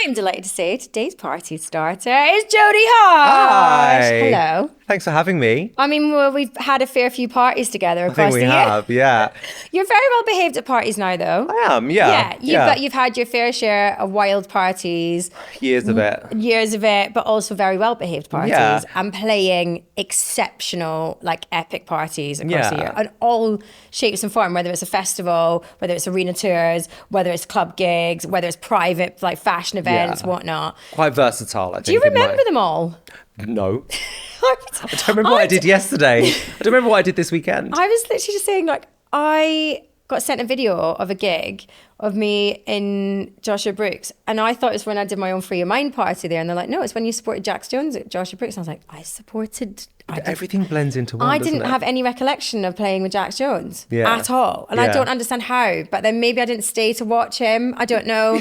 I am delighted to say today's party starter is Jodie Hodge. Hi. Hello. Thanks for having me. I mean, well, we've had a fair few parties together I across think we the year. have, yeah. You're very well behaved at parties now, though. I am, yeah. You've had your fair share of wild parties. Years of it. Years of it, but also very well behaved parties. Yeah. And playing exceptional, like epic parties across the Yeah. year. And all shapes and form, whether it's a festival, whether it's arena tours, whether it's club gigs, whether it's private, like fashion events, whatnot. Quite versatile, I think. Do you remember them all? No. I don't remember what I did yesterday. I don't remember what I did this weekend. I was literally just saying, like, I got sent a video of a gig of me in Joshua Brooks, and I thought it was when I did my own Free Your Mind party there, and they're like, no, it's when you supported Jax Jones at Joshua Brooks. And I was like, Everything blends into one, I doesn't didn't it? have any recollection of playing with Jax Jones at all, and I Yeah. don't understand how, but then maybe I didn't stay to watch him. I don't know.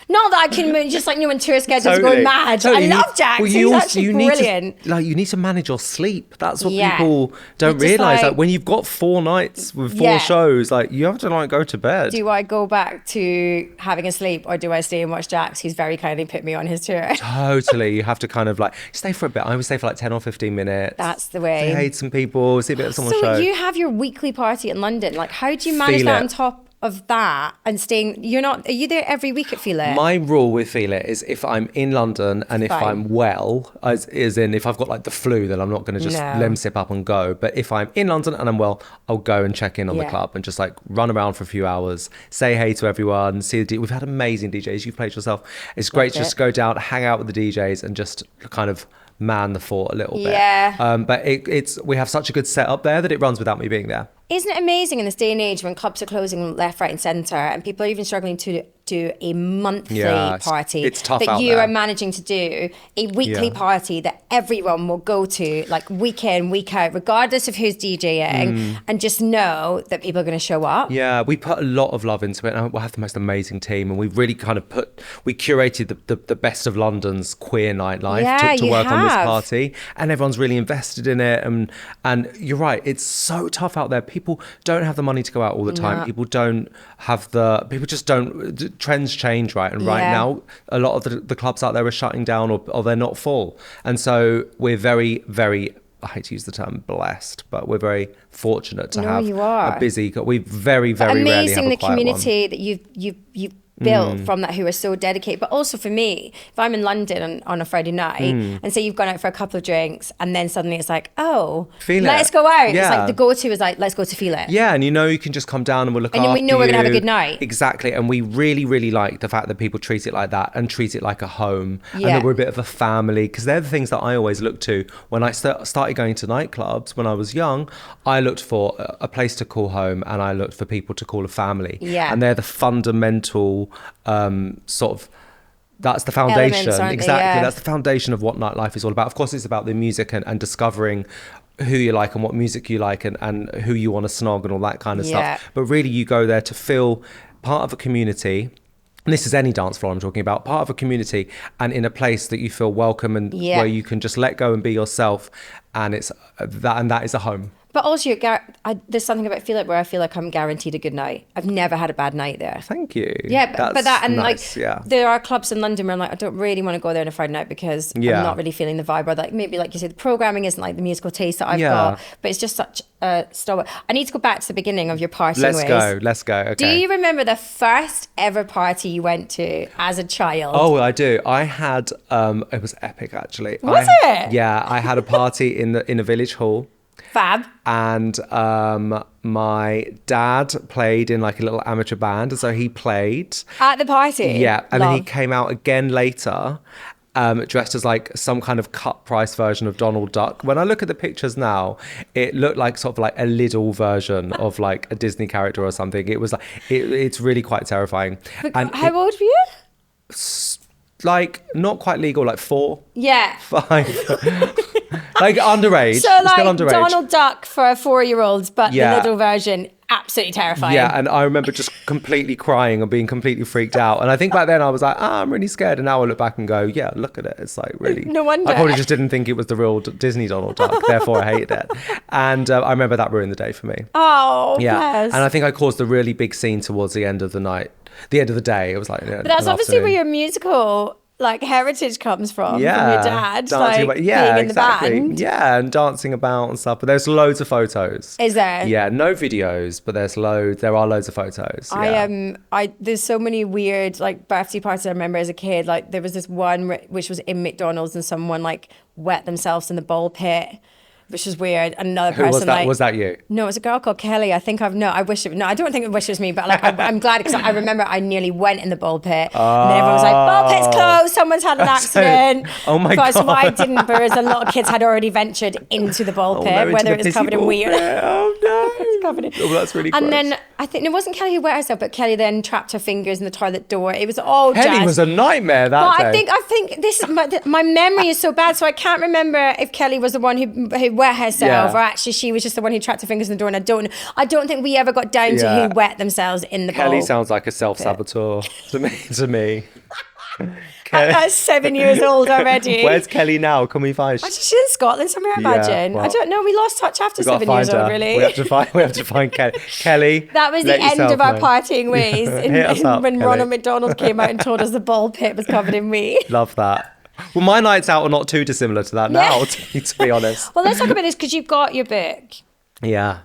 Not that I can just, like, when tour schedules are going mad. Totally. I love Jax. Well, He's actually brilliant. You need to manage your sleep. That's what Yeah. people don't It's just realise. like- Like, when you've got 4 nights with 4 Yeah. shows, like, you have to, like, go to bed. Do I go back to having a sleep, or do I stay and watch Jax? He's very kindly put me on his tour. Totally. You have to kind of, like, stay for a bit. I always stay for, like, 10 or 15 minutes. That's the way. Say hey to some people, see a bit of someone's show. So you have your weekly party in London. Like, how do you manage Feel that it. on top of that and staying? Are you there every week at Feel It? My rule with Feel It is if I'm in London and if Fine. I'm well, as in if I've got like the flu, then I'm not going to just No. lemon sip up and go. But if I'm in London and I'm well, I'll go and check in on the Yeah. club and just like run around for a few hours, say hey to everyone, see the we've had amazing DJs. You've played yourself. It's great to just go down, hang out with the DJs and just kind of man the fort a little bit. Yeah. But it's we have such a good setup there that it runs without me being there. Isn't it amazing in this day and age when clubs are closing left, right, and centre, and people are even struggling to do a monthly party? it's tough that out you there. are managing to do a weekly Yeah. party that everyone will go to, like week in, week out, regardless of who's DJing, and just know that people are going to show up. Yeah, we put a lot of love into it, and we have the most amazing team, and we've really kind of we curated the best of London's queer nightlife Yeah, to you work on this have. party, and everyone's really invested in it, and you're right, it's so tough out there. People don't have the money to go out all the time. No. People just don't, trends change, right? And right Yeah. now, a lot of the clubs out there are shutting down or they're not full, and so we're very, very, I hate to use the term blessed, but we're very fortunate to have you are. a busy. We very, very rarely have Amazing a the quiet community that you've built from that, who are so dedicated. But also for me, if I'm in London on a Friday night and say you've gone out for a couple of drinks and then suddenly it's like, oh, Feel let's It. go out. It's Yeah. like the go-to is like, let's go to Feel It. Yeah, and you can just come down and we'll look And after then we know we're gonna have a you. good night. Exactly, and we really, really like the fact that people treat it like that and treat it like a home, and Yeah. that we're a bit of a family, because they're the things that I always look to when I started going to nightclubs when I was young. I looked for a place to call home, and I looked for people to call a family. Yeah. And they're the fundamental sort of. That's the foundation. Elements, aren't they? Exactly. Yeah. That's the foundation of what nightlife is all about. Of course, it's about the music and discovering who you like and what music you like and who you want to snog and all that kind of Yeah. stuff. But really, you go there to feel part of a community. And this is any dance floor I'm talking about, part of a community and in a place that you feel welcome and where you can just let go and be yourself. And it's that is a home. But also, there's something about Feel It where I feel like I'm guaranteed a good night. I've never had a bad night there. Thank you. Yeah, but that, and nice, like, there are clubs in London where I'm like, I don't really want to go there on a Friday night because I'm not really feeling the vibe, or like maybe, like you said, the programming isn't like the musical taste that I've got, but it's just such a stop. I need to go back to the beginning of your partying ways. Let's go. Okay. Do you remember the first ever party you went to as a child? Oh, I do. I had it was epic actually. Was it? Yeah, I had a party in a village hall. Fab. And my dad played in like a little amateur band, and so he played At the party? Yeah, and then he Love. came out again later, dressed as like some kind of cut price version of Donald Duck. When I look at the pictures now, it looked like sort of like a Lidl version of like a Disney character or something. It was like it's really quite terrifying. But how old were you? Like not quite legal, like 4, Yeah. 5, like underage. So Still like underage. Donald Duck for a 4-year-old, but Yeah. the little version, absolutely terrifying. Yeah, and I remember just completely crying and being completely freaked out. And I think back then I was like, I'm really scared. And now I look back and go, yeah, look at it. It's like really... No wonder. I probably just didn't think it was the real Disney Donald Duck. Therefore, I hated it. And I remember that ruined the day for me. Oh, Yeah. bless. And I think I caused a really big scene towards the end of the night. the end of the day. It was like, but that's obviously where your musical like heritage comes from your dad, dancing like being in the band. Yeah, and dancing about and stuff. But there's loads of photos. Is there? Yeah, no videos, but there are loads of photos. Yeah. There's so many weird like birthday parties I remember as a kid. Like there was this one which was in McDonald's and someone like wet themselves in the ball pit, which was weird. Another person, who was that? Was that you? No, it was a girl called Kelly. I think I don't think it was me, but like I'm glad because I remember I nearly went in the ball pit, and then everyone was like, "Ball pit's closed. Someone's had an accident." Oh my god! That's why I didn't. Whereas a lot of kids had already ventured into the ball pit, whether it was covered in wheat. Oh no! It's covered in. Oh, that's really gross. And then I think it wasn't Kelly who wet herself, but Kelly then trapped her fingers in the toilet door. It was all Kelly jazz. was a nightmare that day. I think this is my memory is so bad, so I can't remember if Kelly was the one who wet herself, or actually she was just the one who trapped her fingers in the door. And I don't think we ever got down to who wet themselves in the bowl. Kelly sounds like a self-saboteur to me. At 7 years old already. Where's Kelly now? Can we find? She's in Scotland somewhere, I imagine. I don't know. We lost touch after 7 years old, really. We have to find Kelly. Kelly. That was the end of our partying ways when Kelly. Ronald McDonald came out and told us the ball pit was covered in wheat. Love that. Well, my nights out are not too dissimilar to that now, to be honest. Well, let's talk about this because you've got your book. Yeah.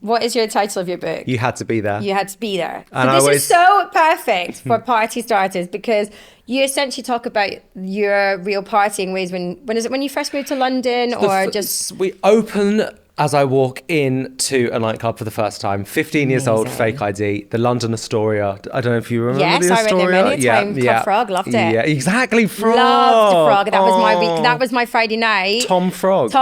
What is your title of your book? You Had to Be There. You Had to Be There. So this is so perfect for party starters because you essentially talk about your real partying ways. When is it when you first moved to London We open as I walk into a nightclub for the first time. 15 years old, fake ID, the London Astoria. I don't know if you remember the Astoria. Yes, I went there many times. Club Frog, loved it. Yeah, exactly. Frog. Loved Frog. That was my week. That was my Friday night. Tom Frog.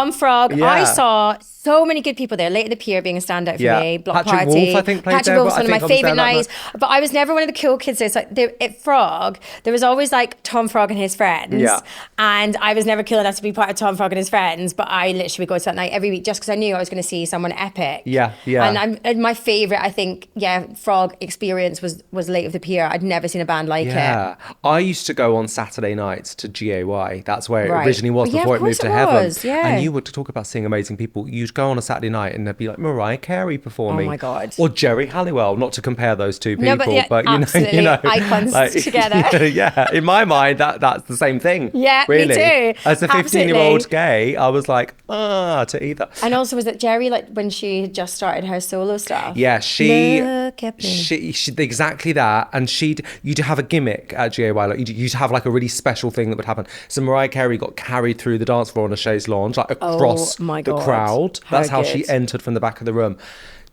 Yeah. I saw so many good people there. Late at the Pier being a standout for me. Block Patrick Party. Wolf, I think, played Patrick there. Wolf's one of my favourite nights. But I was never one of the cool kids there. It's like at Frog, there was always like Tom Frog and his friends. Yeah. And I was never cool enough to be part of Tom Frog and his friends. But I literally would go to that night every week just because I knew I was going to see someone epic. Yeah. And my favourite, I think, Frog experience was Late of the Pier. I'd never seen a band like it. Yeah. I used to go on Saturday nights to GAY. That's where it originally was before it moved to Heaven. Yeah. And you would talk about seeing amazing people. You'd go on a Saturday night and there'd be like Mariah Carey performing. Oh my God. Or Jerry Halliwell, not to compare those two people. No, but absolutely, icons together. Yeah, in my mind, that's the same thing. Yeah, really. Me too. As a 15-year-old gay, I was like, to either. And also, was it Jerry, like when she had just started her solo stuff? Yeah, she exactly that. And you'd have a gimmick at GAY, like you'd have like a really special thing that would happen. So Mariah Carey got carried through the dance floor on a chaise lounge, like across the crowd. That's how she entered from the back of the room.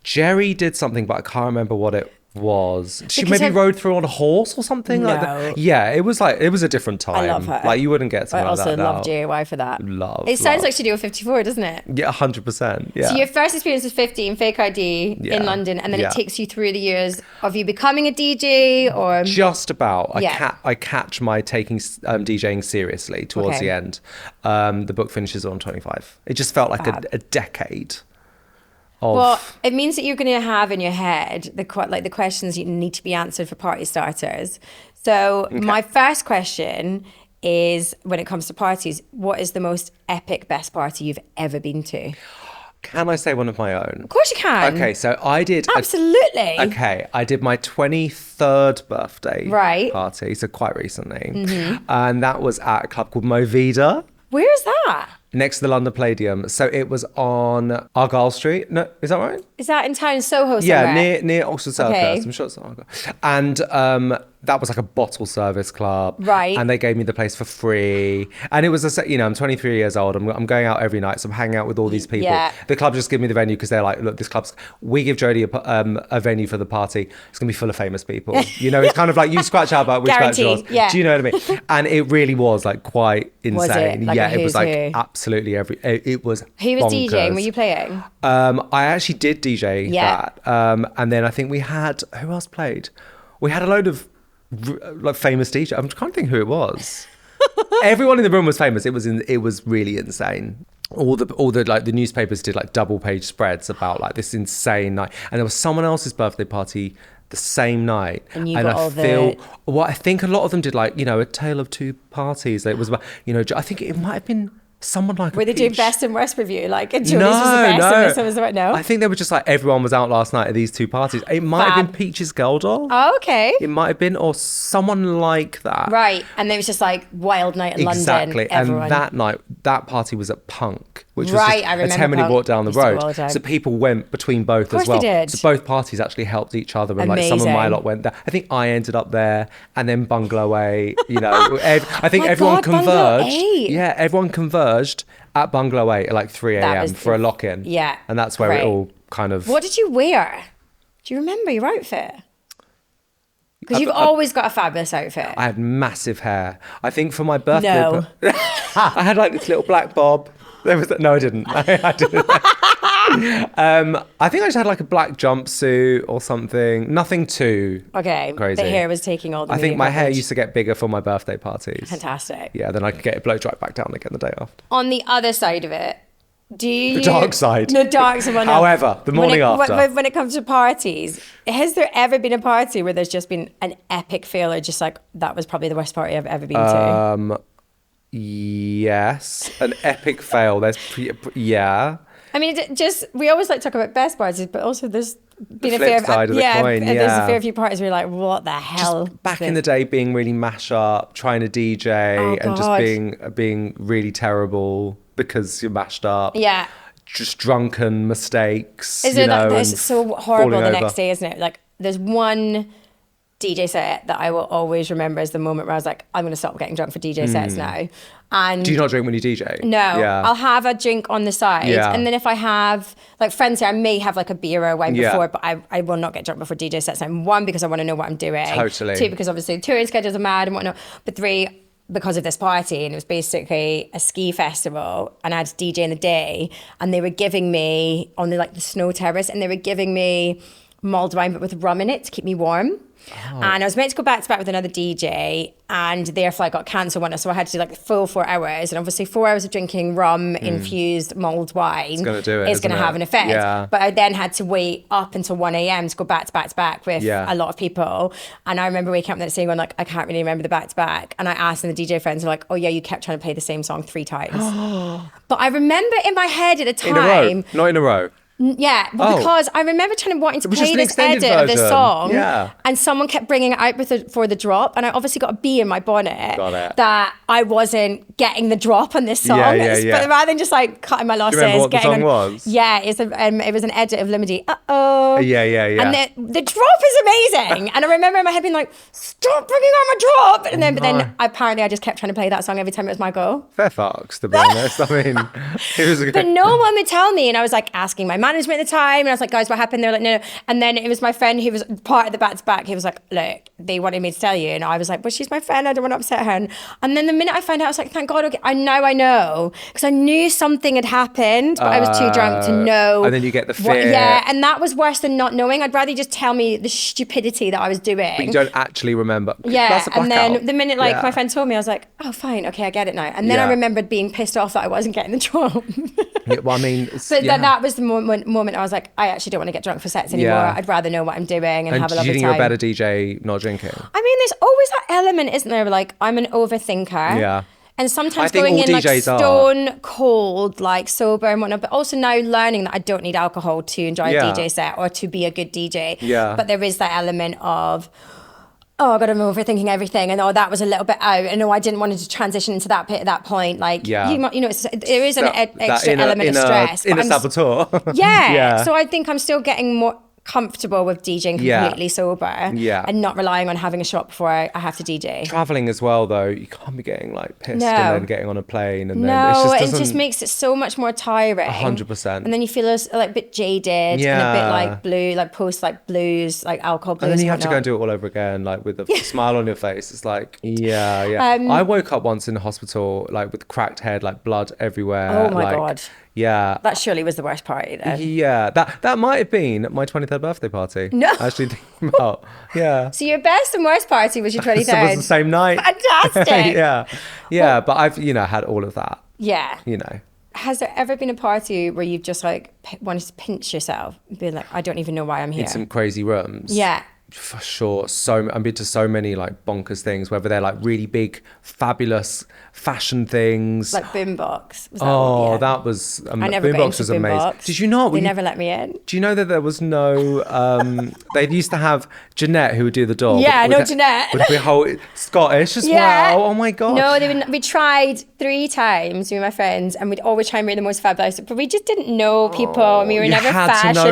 Jerry did something, but I can't remember what it was. She maybe rode through on a horse or something like that. Yeah, it was a different time. I love her. Like you wouldn't get something like that. I also love GAY for that. It sounds like Studio 54, doesn't it? Yeah, 100%. Yeah. So your first experience was 15, fake ID in London, and then it takes you through the years of you becoming a DJ, or just about. I catch my taking DJing seriously towards the end. The book finishes on 25. It just felt like a decade. Well, it means that you're going to have in your head the questions you need to be answered for party starters. So my first question is, when it comes to parties, what is the most epic best party you've ever been to? Can I say one of my own? Of course you can. Okay, so I did... Absolutely. I did my 23rd birthday party, so quite recently. Mm-hmm. And that was at a club called Movida. Where is that? Next to the London Palladium. So it was on Argyle Street. No, is that right? Is that in town, Soho somewhere? Yeah, near Oxford Circus. I'm sure it's Argyle. And that was like a bottle service club. Right. And they gave me the place for free. And it was I'm 23 years old. I'm going out every night. So I'm hanging out with all these people. Yeah. The club just give me the venue because they're like, look, we give Jodie a venue for the party. It's going to be full of famous people. It's kind of like you scratch our butt, we scratch yours. Yeah. Do you know what I mean? And it really was like quite insane. Was it? Like it was like absolutely it was Who was bonkers. DJing? Were you playing? I actually did DJ that. And then I think we had, who else played? We had a load of like famous DJ. I'm trying to think who it was. Everyone in the room was famous. It was really insane. All the like the newspapers did like double page spreads about like this insane night. And there was someone else's birthday party the same night. And you got I think a lot of them did like, a tale of two parties. It was about, I think it might have been someone like Were they doing best and worst review? Like, Jodie's was the best and this one was the worst? No? I think they were just like, everyone was out last night at these two parties. It might have been Peach's Girl Doll. Oh, okay. It might have been, or someone like that. Right. And it was just like wild night in London. Exactly. And that night, that party was at Punk, which was just a 10-minute walk down the road. So people went between both as well. They did. So both parties actually helped each other. And like some of my lot went there. I think I ended up there, and then Bungalow A, you know. I think everyone converged. Yeah, everyone converged at Bungalow 8 at like 3 a.m. for a lock-in. Yeah. And that's where it all kind of... What did you wear? Do you remember your outfit? Because you've always got a fabulous outfit. I had massive hair. I think for my birthday... No. I had like this little black bob. No, I didn't. I didn't. I think I just had like a black jumpsuit or something. Nothing too crazy. The hair was taking all the I think my hair used to get bigger for my birthday parties. Fantastic. Yeah, then I could get it blow dried back down again the day after. On the other side of it, do you... The dark side. The dark side. However, the morning after. When it comes to parties, has there ever been a party where there's just been an epic fail, or just like, that was probably the worst party I've ever been to? Yes. An epic fail. Yeah. I mean, we always like to talk about best parties, but also there's been a fair side of the coin, there's a fair few parties where you're like, what the hell? Just back in the day, being really mash up, trying to DJ, and just being really terrible because you're mashed up. Yeah. Just drunken mistakes. It's so horrible the next day, isn't it? Like, there's one DJ set that I will always remember as the moment where I was like, I'm going to stop getting drunk for DJ sets now. And do you not drink when you DJ? No. Yeah. I'll have a drink on the side. Yeah. And then if I have, like, friends here, I may have like a beer or a wine before, but I will not get drunk before DJ sets. And 1, because I want to know what I'm doing. Totally. 2, because obviously touring schedules are mad and whatnot. But 3, because of this party, and it was basically a ski festival, and I had to DJ in the day, and they were giving me, on the snow terrace, and they were giving me mulled wine but with rum in it to keep me warm. Oh. And I was meant to go back to back with another DJ, and their flight got cancelled one, so I had to do like the full 4 hours, and obviously 4 hours of drinking rum infused mulled wine is going to have an effect. Yeah. But I then had to wait up until 1 a.m. to go back to back with a lot of people, and I remember waking up the next day going like, I can't really remember the back to back, and I asked them, the DJ friends were like, oh yeah, you kept trying to play the same song 3 times. But I remember in my head at the time, in a row, not in a row. Yeah, but because I remember wanting to play this edit of this song, and someone kept bringing it out for the drop, and I obviously got a bee in my bonnet that I wasn't getting the drop on this song. But rather than just like cutting my losses, do you remember what the song was? Yeah, it was an edit of Limity. Yeah. And the drop is amazing, and I remember in my head being like, stop bringing out my drop, and then but then apparently I just kept trying to play that song every time it was my go. Fair fucks, to be honest. I mean, it was but no one would tell me, and I was like asking my management at the time, and I was like, guys, what happened? They were like, no. And then it was my friend who was part of the back to back. He was like, look, they wanted me to tell you, and I was like, well, she's my friend, I don't want to upset her. And then the minute I found out, I was like, thank God, okay, I know, because I knew something had happened, but I was too drunk to know. And then you get the fear. And that was worse than not knowing. I'd rather you just tell me the stupidity that I was doing. But you don't actually remember. Yeah, that's a blackout. And then the minute my friend told me, I was like, oh, fine, okay, I get it now. And then I remembered being pissed off that I wasn't getting the drop. Well, I mean, that was the moment I was like, I actually don't want to get drunk for sets anymore. I'd rather know what I'm doing and have a lovely time. Do you think you're a better DJ not drinking? I mean, there's always that element, isn't there? Like, I'm an overthinker. Yeah. And sometimes going in like stone cold, like sober and whatnot, but also now learning that I don't need alcohol to enjoy a DJ set or to be a good DJ. Yeah. But there is that element of, oh God, I'm overthinking everything, and that was a little bit out, and I didn't want to transition into that pit at that point. Like, there is an extra element of stress. Inner saboteur. Yeah. So I think I'm still getting more comfortable with DJing completely sober and not relying on having a shot before I have to DJ. Traveling as well, though, you can't be getting like pissed and then getting on a plane and then it just makes it so much more tiring. 100%. And then you feel like a bit jaded and a bit like blue, like post like blues, like alcohol blues. And then you have to go and do it all over again, like with a smile on your face. It's like, I woke up once in the hospital, like with cracked head, like blood everywhere. Oh my God. Yeah. That surely was the worst party then. Yeah. That might have been my 23rd birthday party. No. Actually thinking about. Yeah. So your best and worst party was your 23rd? So it was the same night. Fantastic. Yeah. Well, but I've, had all of that. Yeah. Has there ever been a party where you've just like wanted to pinch yourself and be like, I don't even know why I'm here? In some crazy rooms. Yeah. For sure. I've been to so many like bonkers things, whether they're like really big, fabulous fashion things. Like Boombox. That was I never got Boombox into was amazing. Boombox. Did you not? They never let me in. Do you know that there was no they used to have Jeanette who would do the door. Yeah, I know Jeanette. Would be whole Scottish as Yeah. well. Oh my god. No, we tried 3 times with my friends, and we'd always try and wear the most fabulous, but we just didn't know people, and we were never fashion. You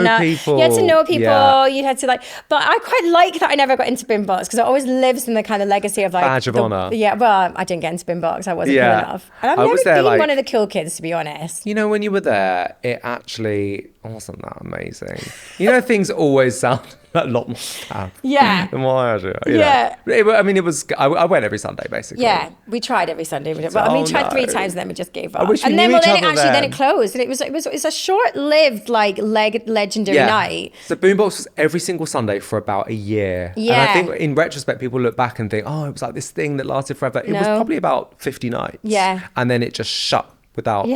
had to know people. Yeah. You had to like, but I quite like that I never got into Boombox, because it always lives in the kind of legacy of like badge of honor. Yeah, well, I didn't get into Boombox. I wasn't cool enough. And I've never been one of the cool kids, to be honest. You know, when you were there, it actually wasn't that amazing. You know, things always sound a lot more fab. Yeah. Than what I do. Yeah. I mean, it was. I went every Sunday basically. Yeah, we tried every Sunday. Well, we tried 3 times, and then we just gave up. I wish we and then, knew each other then it closed, and it was a short-lived like legendary night. So Boombox was every single Sunday for about a year. Yeah. And I think in retrospect, people look back and think, oh, it was like this thing that lasted forever. It was probably about 50 nights. Yeah. And then it just shut without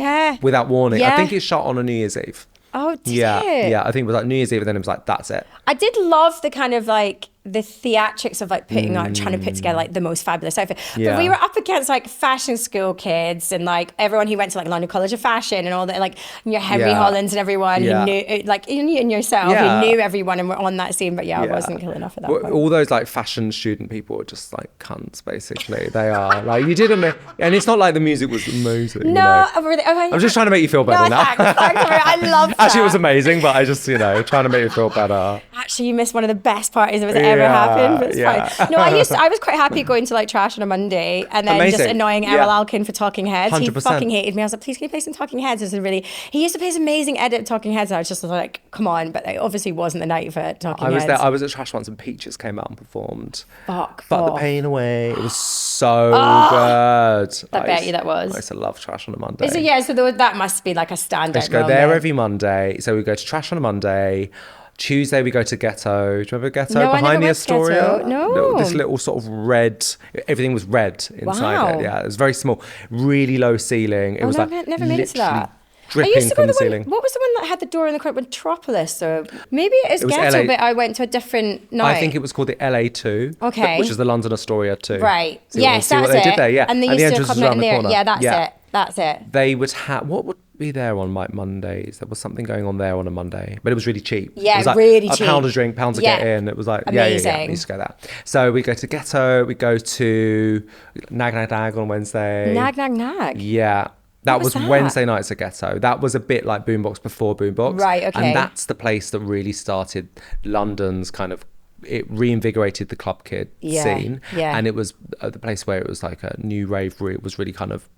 warning. Yeah. I think it shut on a New Year's Eve. Oh, did Yeah. it? Yeah. I think it was like New Year's Eve, and then it was like, that's it. I did love the kind of like the theatrics of like putting on, trying to put together like the most fabulous outfit. Yeah. But we were up against like fashion school kids and like everyone who went to like London College of Fashion and all that, like your Henry Hollands and everyone who knew, like you and yourself, who knew everyone and were on that scene. But I wasn't cool enough for that. Point. All those like fashion student people are just like cunts, basically. They are like, you didn't, and it's not like the music was amazing. No, you know? really, I'm just trying to make you feel better now. Thanks, I love that. Actually, it was amazing, but I just, trying to make you feel better. Actually, you missed one of the best parties that was ever happened. But it's fine. No, I was quite happy going to like Trash on a Monday and then just annoying Errol Alkin for Talking Heads. 100%. He fucking hated me. I was like, please can you play some Talking Heads? He used to play this amazing edit of Talking Heads, and I was just like, come on, but it obviously wasn't the night for Talking Heads. I was at Trash once and Peaches came out and performed. Fuck the pain away. It was so good. I bet you that was. I used to love Trash on a Monday. So that must be like a standout. I used to go there every Monday. So we go to Trash on a Monday. Tuesday we go to Ghetto. Do you remember Ghetto? No, behind the Astoria? No. This little sort of red, everything was red inside it. Yeah, it was very small. Really low ceiling. It was never made it to that. Dripping from the ceiling. What was the one that had the door in the corner? Metropolis, or maybe it is Ghetto, but I went to a different night. I think it was called the LA2. Okay. Which is the London Astoria 2. Right. Yes, that's what they did there. Yeah. And they used to come in there. Yeah, that's it. They would have, what would be there on like Mondays? There was something going on there on a Monday, but it was really cheap. Yeah, it was like really cheap. £1 a drink, £1 to get in. It was like, amazing. We used to go there. So we go to Ghetto, we go to Nag Nag Nag on Wednesday. Nag Nag Nag? Yeah. That was Wednesday nights at Ghetto. That was a bit like Boombox before Boombox. Right, okay. And that's the place that really started London's kind of, it reinvigorated the club kid scene. Yeah. And it was the place where it was like a new rave, it was really kind of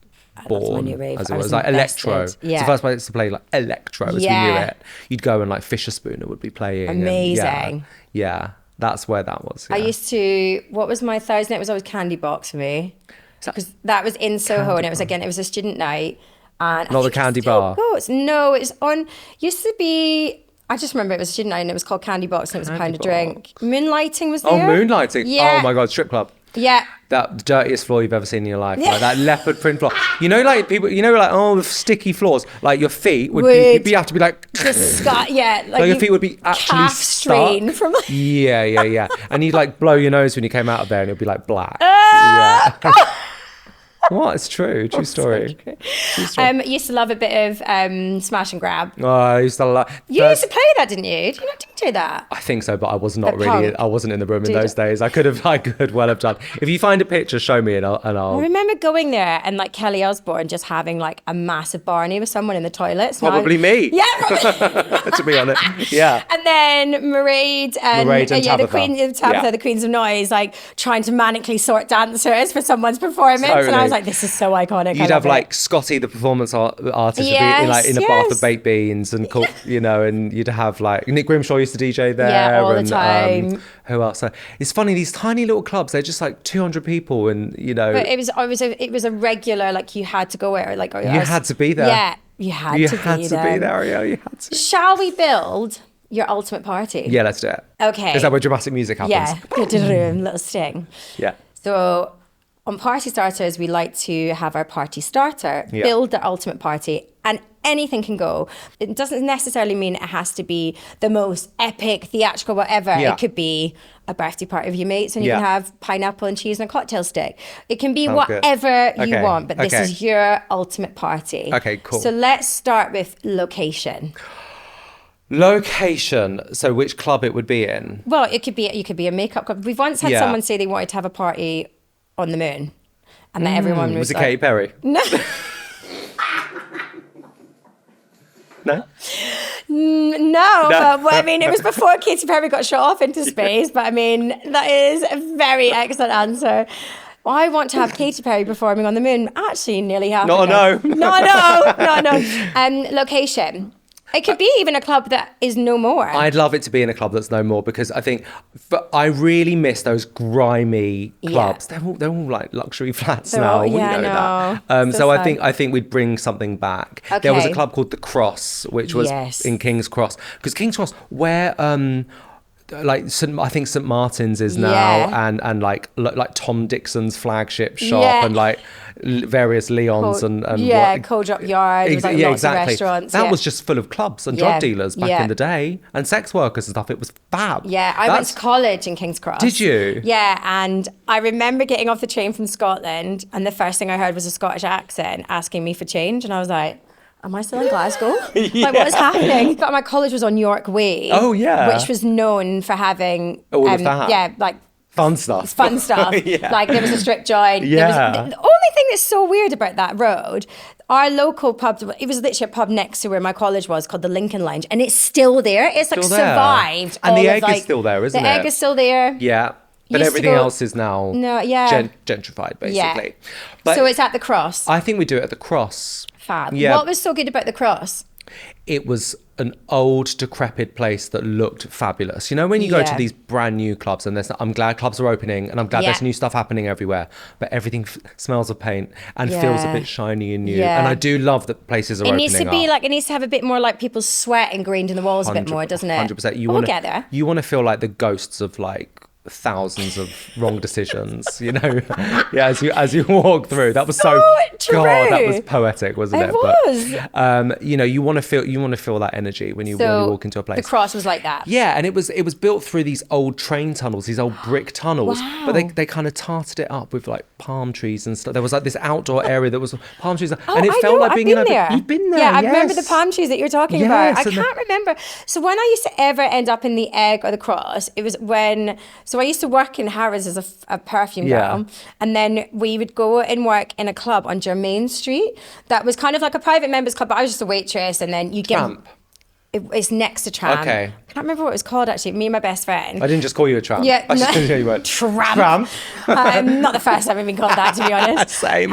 born, as it was like electro. Yeah. It's the first place to play like electro as we knew it. You'd go and like Fisher Spooner would be playing. Amazing. Yeah, that's where that was. I used to, what was my Thursday night? It was always Candy Box for me. Because that was in Soho, and it was a student night. And not the Candy Bar. No, it's on. Used to be. I just remember it was a student night, and it was called Candy Box, and it was £1 a drink. Moonlighting was there. Oh, Moonlighting! Yeah. Oh my God, strip club. Yeah. That the dirtiest floor you've ever seen in your life. Like that leopard print floor. You know, like people. You know, like the sticky floors. Like your feet would be. You'd have to be like. Yeah. Like your feet would be actually calf stuck. strain from. Yeah. And you'd like blow your nose when you came out of there, and it'd be like black. Yeah. What? It's true. True story. Used to love a bit of smash and grab. Oh, I used to love. You used to play that, didn't you? Did you not do that? I think so, but I was not really. I wasn't in the room in those days. I could well have done. If you find a picture, show me and I'll. I remember going there and like Kelly Osbourne just having like a massive Barney with someone in the toilets. Probably me. Yeah. To be honest. Yeah. And then Mairead and Tabitha. the Queen of Tabitha, the Queens of Noise, like trying to manically sort dancers for someone's performance. Totally. And I was like, this is so iconic. You'd have like Scotty, the performance artist, yes, in a bath of baked beans, and and you'd have like Nick Grimshaw used to DJ there, all the time. Who else? It's funny, these tiny little clubs, they're just like 200 people, and But it was a regular, like you had to go there, like you had to be there. Yeah, you had to be there. Yeah, you had to. Shall we build your ultimate party? Yeah, let's do it. Okay. Is that where dramatic music happens? Yeah, little sting. Yeah. So on Party Starters, we like to have our party starter, build the ultimate party. And anything can go. It doesn't necessarily mean it has to be the most epic, theatrical, whatever. Yeah. It could be a birthday party of your mates and you can have pineapple and cheese and a cocktail stick. It can be whatever you want, but this is your ultimate party. Okay, cool. So let's start with location. Location. So which club it would be in? Well, you could be a makeup club. We've once had someone say they wanted to have a party on the moon, and that everyone was it like, Katy Perry? No. No? No, but I mean, it was before Katy Perry got shot off into space, but I mean, that is a very excellent answer. I want to have Katy Perry performing on the moon. Actually, nearly happened. No. Location. It could be even a club that is no more. I'd love it to be in a club that's no more, because I think I really miss those grimy clubs. They're all like luxury flats now. We know that. So I think we'd bring something back. Okay. There was a club called The Cross, which was in King's Cross, because King's Cross, where like I think St Martin's is now, and like Tom Dixon's flagship shop, and like various Leons and Cold-Drop Yard. There was like lots of restaurants. That was just full of clubs and drug dealers back in the day, and sex workers and stuff. It was fab. Yeah, I went to college in King's Cross. Did you? Yeah, and I remember getting off the train from Scotland, and the first thing I heard was a Scottish accent asking me for change, and I was like, am I still in Glasgow? Like, what is happening? But my college was on York Way. Oh, yeah. Which was known for having... all of that. Yeah, like... Fun stuff. Like, there was a strip joint. Yeah. The only thing that's so weird about that road, our local pub, it was literally a pub next to where my college was, called the Lincoln Lounge, and it's still there. It's like survived. And the egg is still there, isn't it? The egg is still there. Yeah. But everything else is now gentrified, basically. Yeah. But so it's at the Cross. I think we do it at the Cross. Fab. Yeah. What was so good about the Cross? It was an old, decrepit place that looked fabulous. You know, when you go to these brand new clubs, and I'm glad clubs are opening, and I'm glad there's new stuff happening everywhere, but everything smells of paint and feels a bit shiny and new. Yeah. And I do love that places are opening up. It needs to have a bit more like people's sweat ingrained in the walls a bit more, doesn't it? 100%. We'll get there. You want to feel like the ghosts of like thousands of wrong decisions, you know. As you walk through, that was so true. God, that was poetic, wasn't it? It was. But you know, you want to feel that energy when you walk into a place. The Cross was like that. Yeah, and it was built through these old train tunnels, these old brick tunnels. Wow. But they kind of tarted it up with like palm trees and stuff. There was like this outdoor area that was palm trees, and it felt like being in there. You've been there. Yeah, I remember the palm trees that you're talking about. I can't remember. So when I used to ever end up in the Egg or the Cross, it was when I used to work in Harrods as a perfume girl, and then we would go and work in a club on Germain Street that was kind of like a private members club, but I was just a waitress, and then you Tramp. It's next to Tramp. Okay. I can't remember what it was called, actually. Me and my best friend. I didn't just call you a tramp. Yeah. I just you were Tramp. Not the first time I've been called that, to be honest. Same.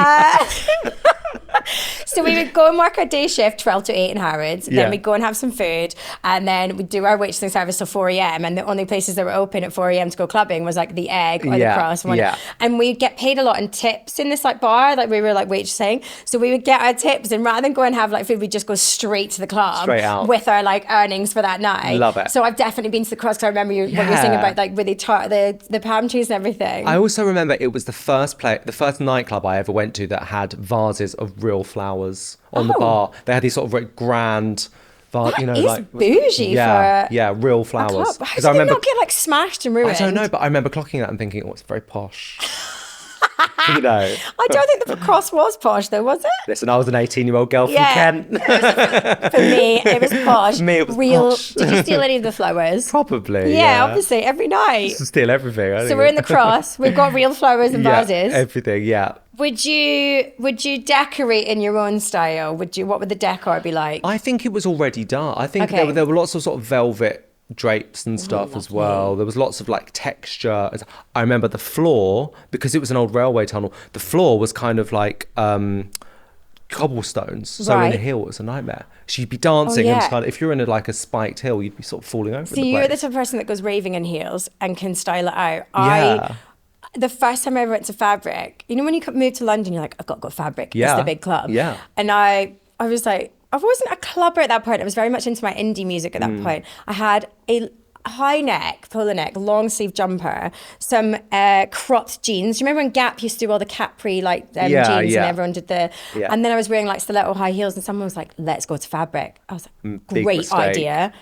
So we would go and work our day shift 12 to 8 in Harrods. Then we'd go and have some food. And then we'd do our waitressing service till 4 a.m. And the only places that were open at 4 a.m. to go clubbing was like the Egg or the Cross. And we'd get paid a lot in tips in this like bar. Like we were like waitressing. So we would get our tips, and rather than go and have like food, we'd just go straight to the club. Straight out. With our like earnings for that night. Love it. So I've definitely been to the Cross, because I remember what you were saying about like where they tart the palm trees and everything. I also remember it was the first nightclub I ever went to that had vases of real flowers on the bar. They had these sort of very grand you know, like bougie for real flowers. How did they not get like smashed and ruined? I don't know, but I remember clocking that and thinking, oh, it's very posh. You know, I don't think the Cross was posh though, was it? Listen, I was an 18-year-old girl from Kent. For me, it was posh. For me, it was real. Posh. Did you steal any of the flowers? Probably. Yeah, obviously, every night. Just steal everything. So we're in the Cross. We've got real flowers and vases. Everything. Yeah. Would you decorate in your own style? What would the decor be like? I think it was already done. I think there were lots of sort of velvet drapes and stuff as well. There was lots of like texture. I remember the floor, because it was an old railway tunnel, the floor was kind of like cobblestones. So in a hill, it was a nightmare. So you'd be dancing and kind of, if you're in a spiked hill, you'd be sort of falling over the place. So you're the type of person that goes raving in heels and can style it out. The first time I ever went to Fabric, you know when you moved to London, you're like, I've got to go to Fabric. It's the big club. Yeah. And I was like, I wasn't a clubber at that point. I was very much into my indie music at that point. I had high neck, polo neck, long sleeve jumper, some cropped jeans. Do you remember when Gap used to do all the capri jeans and everyone did and then I was wearing like stiletto high heels and someone was like, let's go to Fabric. I was like, great idea.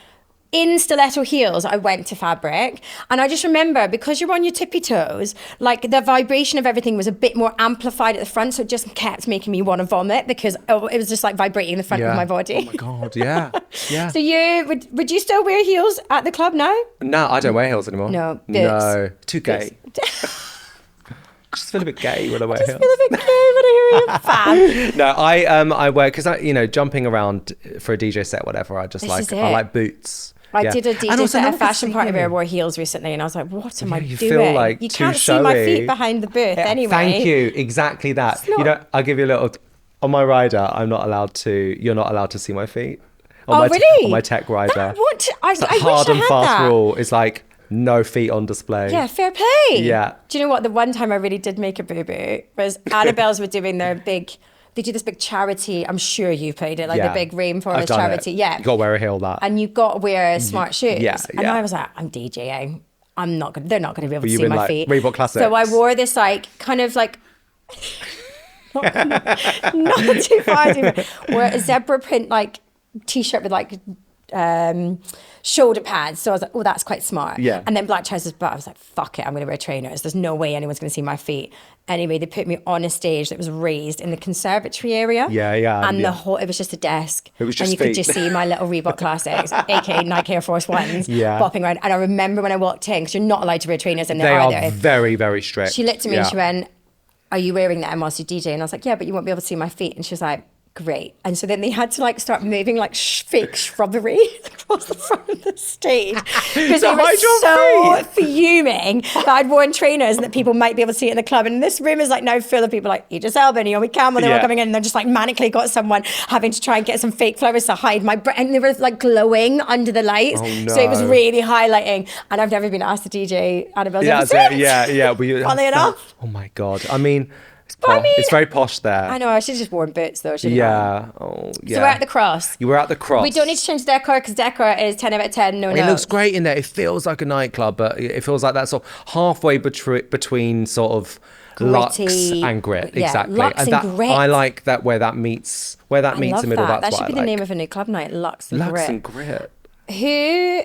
In stiletto heels, I went to Fabric, and I just remember, because you're on your tippy toes, like the vibration of everything was a bit more amplified at the front, so it just kept making me want to vomit because it was just like vibrating the front of my body. Oh my God, yeah. So you would you still wear heels at the club now? No, I don't wear heels anymore. No, boots. No, too gay. I just feel a bit gay when I wear heels. I feel a bit gay when I hear you, fan. No, I wear, because jumping around for a DJ set, whatever, I like boots. I did a DJ set at a fashion party where I wore heels recently, and I was like, what am I doing? Feel like you can't see my feet behind the booth anyway. Thank you. Exactly that. I'll give you a little, on my rider, you're not allowed to see my feet. Really? On my tech rider. I hard and fast that. rule is like, no feet on display. Yeah, fair play. Yeah. Do you know what? The one time I really did make a boo-boo was Annabelle's were doing they do this big charity, I'm sure you played it, the big rainforest charity. Yeah. You got to wear a heel that. And you got to wear smart shoes. Yeah. And I was like, I'm DJing. They're not going to be able to see my feet. Reebok Classics. So I wore this kind of like, not too far, wore a zebra print t-shirt with shoulder pads. So I was like, oh, that's quite smart. Yeah. And then black trousers, but I was like, fuck it, I'm going to wear trainers. There's no way anyone's going to see my feet. Anyway, they put me on a stage that was raised in the conservatory area. Yeah. And it was just a desk. It was just and you could just see my little Reebok Classics, aka Nike Air Force Ones, bopping around. And I remember when I walked in, because you're not allowed to wear trainers in there either. They are very, very strict. She looked at me and she went, are you wearing them whilst you DJ? And I was like, yeah, but you won't be able to see my feet. And she was like, great. And so then they had to start moving fake shrubbery across the front of the stage because they were so fuming that I'd worn trainers and that people might be able to see it in the club. And this room is now full of people like Idris Elba, Naomi Campbell. They were coming in and they're just manically got someone having to try and get some fake flowers to hide my and they were glowing under the lights. Oh, no. So it was really highlighting. And I've never been asked to DJ Annabelle's episode. Yeah. Funnily enough. Oh my God. I mean, it's very posh there. I know, I should have just worn boots though. Yeah. Oh, yeah. So we're at the Cross. You were at the Cross. We don't need to change the decor because decor is 10 out of 10. No. It looks great in there. It feels like a nightclub, but it feels like that sort of halfway between sort of Lux and grit. Yeah, exactly. Lux and grit. I like that where that meets the middle. That That's should be the name of a new club night. Lux and Lux grit. and grit. Who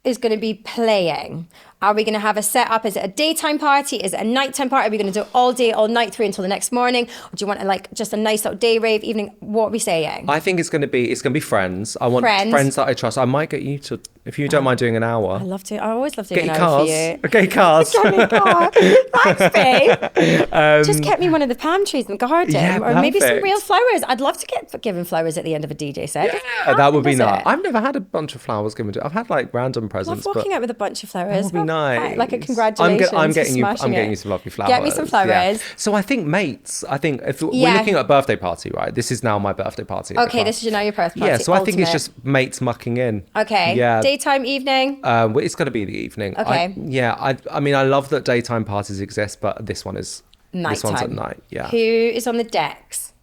is going to be playing? Are we going to have a setup? Is it a daytime party? Is it a nighttime party? Are we going to do all day, all night through until the next morning? Or do you want just a nice little day rave evening? What are we saying? I think it's going to be friends. I want friends that I trust. I might get you to, if you don't mind doing an hour. I always love doing an hour for you. Okay, cars. Get me a car. Thanks, babe. Just get me one of the palm trees in the garden, or maybe some real flowers. I'd love to get given flowers at the end of a DJ set. Yeah, that would be nice. I've never had a bunch of flowers given to. I've had random presents. Love walking out with a bunch of flowers. That would be nice. Like a congratulations. I'm getting you some lovely flowers. Get me some flowers. Yeah. So I think mates. I think if we're looking at a birthday party, right? This is now my birthday party. Okay, this is now your birthday party. Yeah, so I think it's just mates mucking in. Okay. Yeah. Daytime, evening. It's going to be the evening. Okay. I mean, I love that daytime parties exist, but this one's at night. Yeah. Who is on the decks?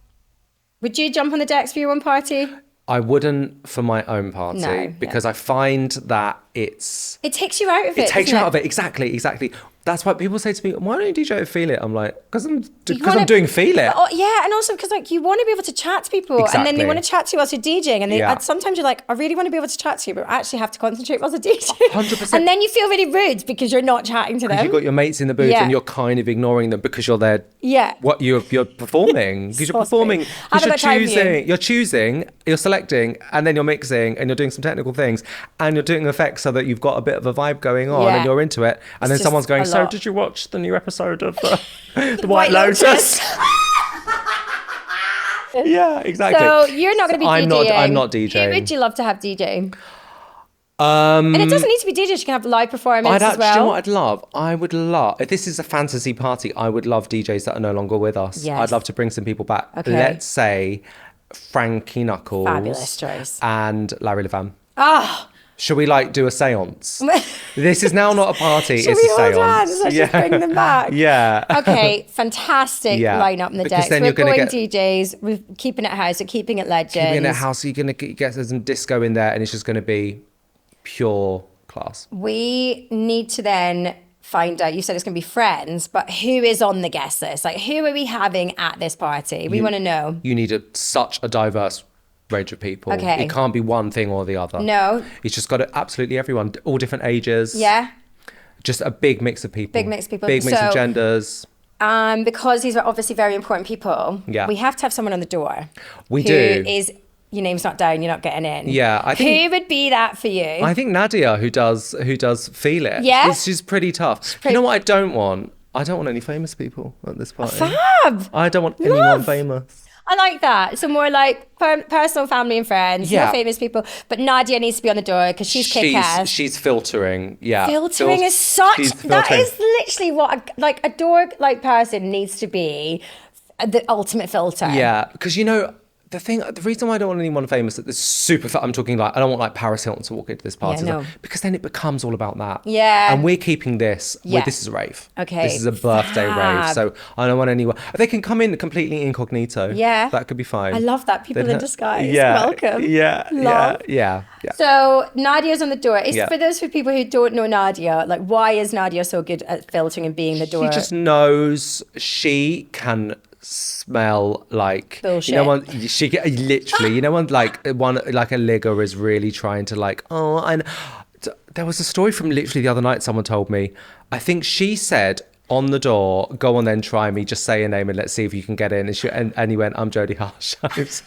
Would you jump on the decks for your one party? I wouldn't for my own party because I find that it takes you out of it. It takes you out of it. Exactly. That's why people say to me, why don't you DJ Feel It? I'm like, because I'm doing Feel It. Oh, yeah, and also because you want to be able to chat to people, and then they want to chat to you whilst you're DJing, and sometimes you're like, I really want to be able to chat to you, but I actually have to concentrate whilst I DJ. 100%. And then you feel really rude because you're not chatting to them. You've got your mates in the booth and you're kind of ignoring them because you're there. Yeah. What you're performing. Because you're performing. You're choosing, you're selecting, and then you're mixing, and you're doing some technical things, and you're doing effects so that you've got a bit of a vibe going on, and you're into it, and then someone's going, so did you watch the new episode of The White Lotus? Yeah, exactly. So you're not going to be DJing. I'm not DJing. Who would you love to have DJ? And it doesn't need to be DJs. You can have live performance as well. Do you know what I would love? If this is a fantasy party, I would love DJs that are no longer with us. Yes. I'd love to bring some people back. Okay. Let's say Frankie Knuckles. Fabulous choice. And Larry Levan. Ah. Should we do a seance? This is now not a party, it's a Should seance. we all dance? Let's just bring them back. Yeah. Okay, fantastic lineup in the decks. Then we're going DJs, we're keeping it house, we're keeping it legends. Keeping it house, you're going to get some disco in there, and it's just going to be pure class. We need to then find out, you said it's going to be friends, but who is on the guest list? Like, who are we having at this party? We want to know. You need such a diverse range of people. Okay. It can't be one thing or the other. No. It's just got to absolutely everyone, all different ages. Yeah. Just a big mix of people. Big mix of people. Big mix of genders. Because these are obviously very important people, we have to have someone on the door. We who do. Is, your name's not down, you're not getting in. Yeah, I think. Who would be that for you? I think Nadia, who does Feel It. Yeah? She's pretty tough. You know what I don't want? I don't want any famous people at this party. Fab! I don't want anyone famous. I like that. So more like personal family and friends, not famous people. But Nadia needs to be on the door because she's kick-ass. She's filtering, yeah. Filtering is that is literally what a door like person needs to be, the ultimate filter. Yeah, because the reason why I don't want anyone famous that is super I'm talking like, I don't want like Paris Hilton to walk into this party. Yeah, no. Because then it becomes all about that. Yeah. And we're keeping this. Yeah. This is a rave. Okay. This is a birthday rave. So I don't want anyone. They can come in completely incognito. Yeah. That could be fine. I love that. People in disguise. Yeah. Welcome. Yeah. Love. Yeah. So Nadia's on the door. For those people who don't know Nadia, like, why is Nadia so good at filtering and being the door? She just knows she can smell like bullshit. When she literally, when like a ligger is really trying to like, and there was a story from literally the other night someone told me, I think she said on the door, go on then, try me, just say your name and let's see if you can get in. And he went, I'm Jodie Harshives.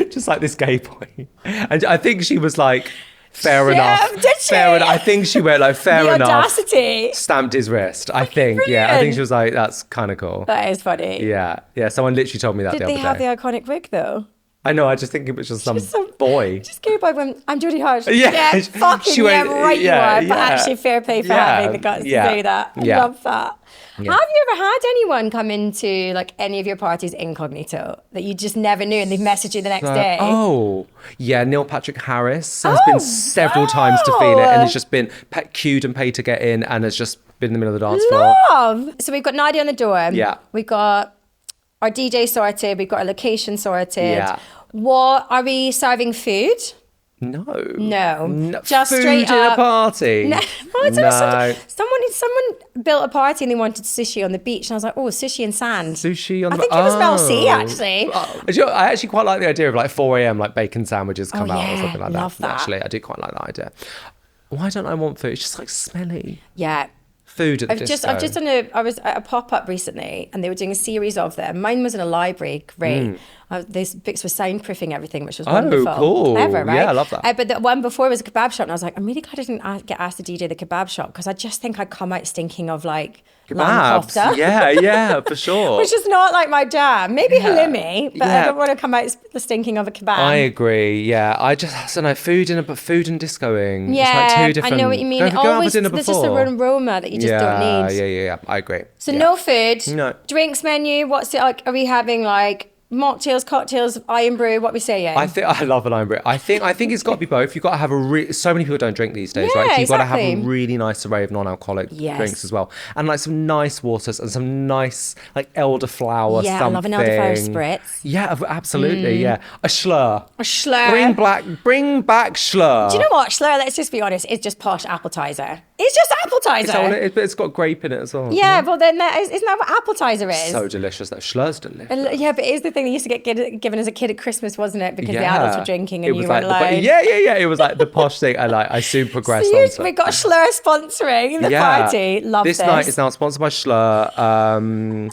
Just like this gay boy. And I think she was like, fair enough. Did she? Fair enough. I think she went like, fair the enough. Audacity. Stamped his wrist. I think. Brilliant. Yeah. I think she was like, that's kind of cool. That is funny. Yeah. Yeah. Someone literally told me that the other day. Did they have the iconic wig though? I know. I just think it was just some boy. Just go by when I'm Jodie Hodge. Yeah. Fucking you are. But actually, fair play for having the guts to do that. I love that. Yeah. Have you ever had anyone come into like any of your parties incognito that you just never knew and they've messaged you the next day? Oh, yeah. Neil Patrick Harris has been several times to Feel It and has just been queued and paid to get in and has just been in the middle of the dance floor. Love. So we've got Nadia on the door. Yeah. We've got our DJ sorted. We've got our location sorted. Yeah. What are we serving food? No. Just food straight in up. a party. No. Someone built a party and they wanted sushi on the beach, and I was like, oh, sushi and sand. Sushi on the I think it was Mel C actually. I actually quite like the idea of like 4 a.m. like bacon sandwiches come out or something like love that. Actually, I do quite like that idea. Why don't I want food? It's just like smelly. Yeah. Food at the disco. I was at a pop-up recently and they were doing a series of them. Mine was in a library, great. These books were soundproofing everything, which was wonderful. Oh, cool. Clever, right? Yeah, I love that. But the one before was a kebab shop and I was like, I'm really glad I didn't get asked to DJ the kebab shop because I just think I'd come out stinking of like lamb kofta. Yeah, for sure. Which is not like my jam. Maybe halloumi, but I don't want to come out stinking of a kebab. I agree. Yeah, I don't know. Food and discoing. Yeah, it's like two different. I know what you mean. Go out for dinner there's before. just a aroma that you just don't need. Yeah. I agree. So no food. No. Drinks menu. What's it like? Are we having like mocktails, cocktails, iron brew? What we saying? I love an iron brew. I think it's got to be both. You've got to have so many people don't drink these days, right? So you've got to have a really nice array of non-alcoholic drinks as well, and like some nice waters and some nice like elderflower. Yeah, something. I love an elderflower spritz. Yeah, absolutely. Yeah, a schlur. Bring back schlur. Do you know what schlur? Let's just be honest. It's just posh appetizer. It's just appetizer. It's got grape in it as well. Yeah, well then isn't that what appetizer is? So delicious. That schlur's delicious. Yeah, but it is the thing that used to get given as a kid at Christmas, wasn't it? Because the adults were drinking and you weren't allowed. Yeah. It was like the posh thing. I soon progressed on. We got Schlur sponsoring the party. Love this. This night is now sponsored by Schlur.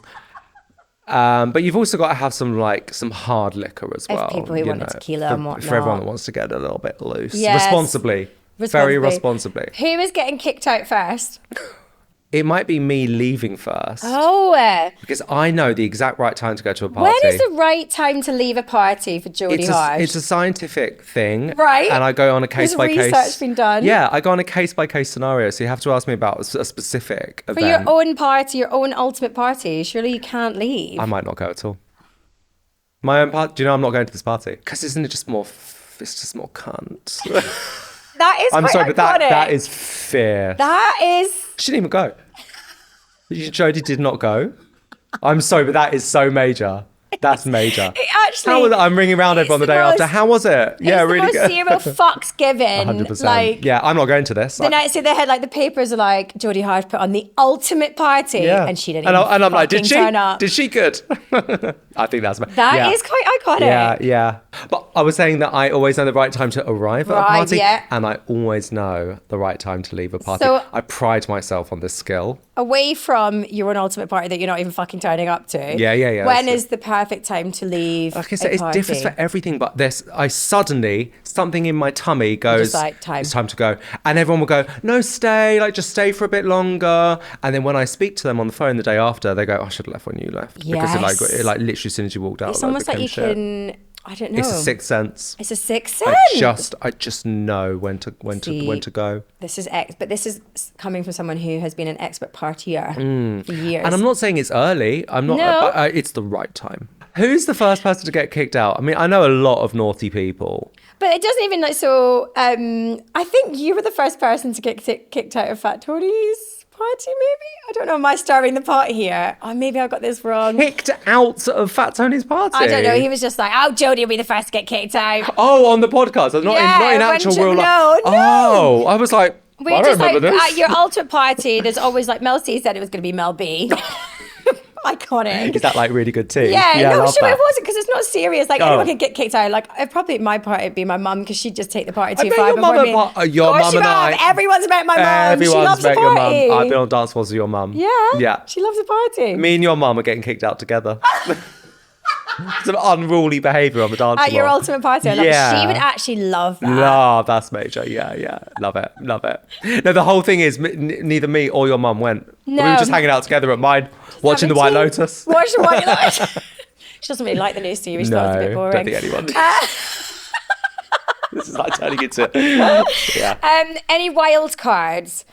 But you've also got to have some hard liquor as well. If people who want tequila and whatnot. For everyone that wants to get a little bit loose. Yes. Responsibly. Very responsibly. Who is getting kicked out first? It might be me leaving first. Oh. Because I know the exact right time to go to a party. When is the right time to leave a party for Jodie Hodge? It's a scientific thing. Right. And I go on a case-by-case. Has research been done? Yeah, I go on a case-by-case scenario. So you have to ask me about a specific event. For your own party, your own ultimate party, surely you can't leave. I might not go at all. My own party? Do you know I'm not going to this party? Because isn't it just more... It's just more cunt. That is I'm sorry, iconic. but that is fierce. That is... She didn't even go. Jodie did not go. I'm sorry, but that is so major. That's major. Actually, I'm ringing around everyone the day after. How was it? Yeah, really good. It's the most zero fucks given. 100%. Like, yeah, I'm not going to this. The night they had like the papers are like Jodie Hart put on the ultimate party, and she didn't. And I'm like, did she? Turn up. Did she good? I think that's that is quite iconic. Yeah. But I was saying that I always know the right time to arrive at a party, and I always know the right time to leave a party. So, I pride myself on this skill. Away from your own ultimate party that you're not even fucking turning up to. Yeah. When is the perfect time to leave? Like I said, it differs for everything. But I suddenly, something in my tummy goes, it's time to go. And everyone will go, no, stay, like just stay for a bit longer. And then when I speak to them on the phone the day after, they go, I should have left when you left. Yes. Because it literally as soon as you walked out. It's almost like you can... I don't know. It's a sixth sense. It's a sixth sense. I just know when to go. This is coming from someone who has been an expert partier for years. And I'm not saying it's early. I'm not. No. It's the right time. Who's the first person to get kicked out? I mean, I know a lot of naughty people. But it doesn't even I think you were the first person to get kicked out of Fat Tony's party, maybe? I don't know. Am I starting the pot here? Or maybe I got this wrong. Kicked out of Fat Tony's party? I don't know. He was just like, Jodie will be the first to get kicked out. Oh, on the podcast. Not in actual real life. No. Oh, I was like, I don't remember this. At your ultimate party, there's always like Mel C said it was going to be Mel B. Iconic. Is that like really good tea? Yeah, no, sure it wasn't because it's not serious. Like anyone can get kicked out. Like probably my party would be my mum because she'd just take the party too far. Your mum and I. Everyone's met my mum. She loves the party. I've been on dance floors with your mum. Yeah. She loves the party. Me and your mum are getting kicked out together. Some unruly behaviour on the dance floor. At your ultimate party. She would actually love that. No, that's major. Yeah. Love it. No, the whole thing is neither me or your mum went. No. We were just hanging out together at mine, watching The White Lotus. Watching White Lotus. She doesn't really like the new series. No, it's a bit boring. Don't think anyone This is like turning into... Any wild cards?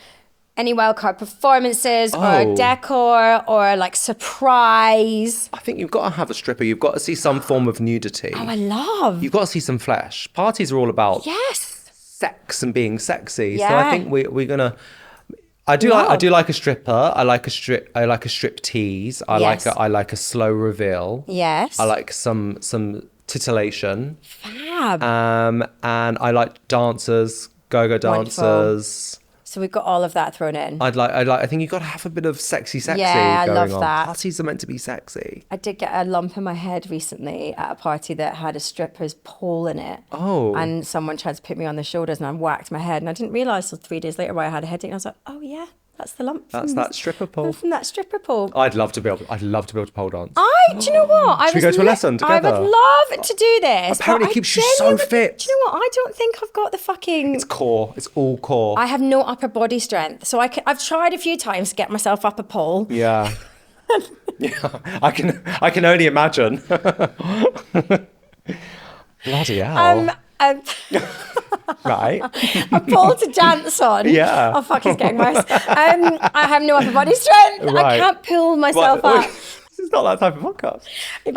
Any wildcard performances or decor or like surprise? I think you've got to have a stripper. You've got to see some form of nudity. Oh, I love. You've got to see some flesh. Parties are all about sex and being sexy. Yeah. So I think we're gonna. I do like a stripper. I like a strip tease. I like a slow reveal. Yes. I like some titillation. Fab. And I like dancers, go-go dancers. Wonderful. So we've got all of that thrown in. I think you've got to have a bit of sexy going on. Yeah, I love that. Parties are meant to be sexy. I did get a lump in my head recently at a party that had a stripper's pole in it. Oh. And someone tried to put me on the shoulders and I whacked my head. And I didn't realise till 3 days later why I had a headache. And I was like, oh yeah, that's the lump. That's that stripper pole. From that stripper pole. I'd love to be able to pole dance. Do you know what? Should we go to a lesson together? I would love to do this. Apparently it keeps you so fit. Do you know what? I don't think I've got the fucking... It's core. It's all core. I have no upper body strength. So I've tried a few times to get myself up a pole. Yeah. Yeah. I can only imagine. Bloody hell. Right. A pole to dance on. Yeah. Oh fuck, it's getting worse. I have no upper body strength. Right. I can't pull myself up. This is not that type of podcast.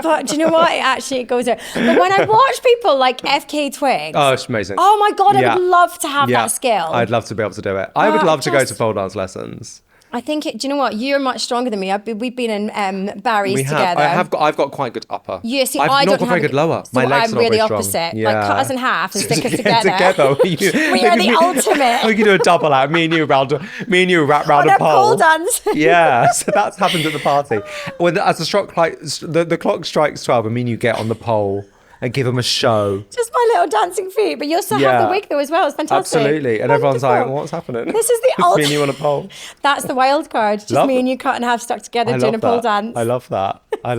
But do you know what? It goes there. But when I watch people like FK Twigs. Oh, it's amazing. Oh my God, I would love to have that skill. I'd love to be able to do it. I would love to go to pole dance lessons. I think do you know what? You're much stronger than me. We've been in Barry's together. I've got quite good upper. Yeah, see, I've not got very good lower. So my legs I'm are not really very opposite. Strong. Like cut us in half and stick us together. We are the ultimate. We can do a double out. Me and you wrap round a pole. Pole dance. Yeah, so that's happened at the party. As the clock strikes 12, and me and you get on the pole and give them a show. Just my little dancing feet, but you'll still have the wig though as well. It's fantastic. Absolutely, and everyone's like, "What's happening?" This is the ultimate. Me and you on a pole. That's the wild card. Just me and you cut in half, stuck together, doing a pole dance. I love that. I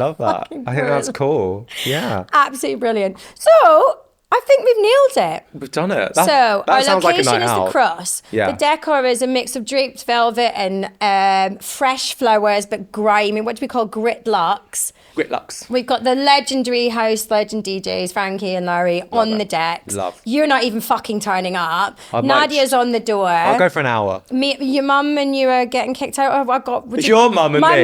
think that's cool. Yeah, absolutely brilliant. So I think we've nailed it. We've done it. Our sounds location like a night is out. the Cross. Yeah. The decor is a mix of draped velvet and fresh flowers, but grimy. What do we call Gritlux? Gritlux. We've got the legendary house legend DJs, Frankie and Larry, on the decks. Love. You're not even fucking turning up. Nadia's on the door. I'll go for an hour. Your mum and you are getting kicked out. It's your mum and me.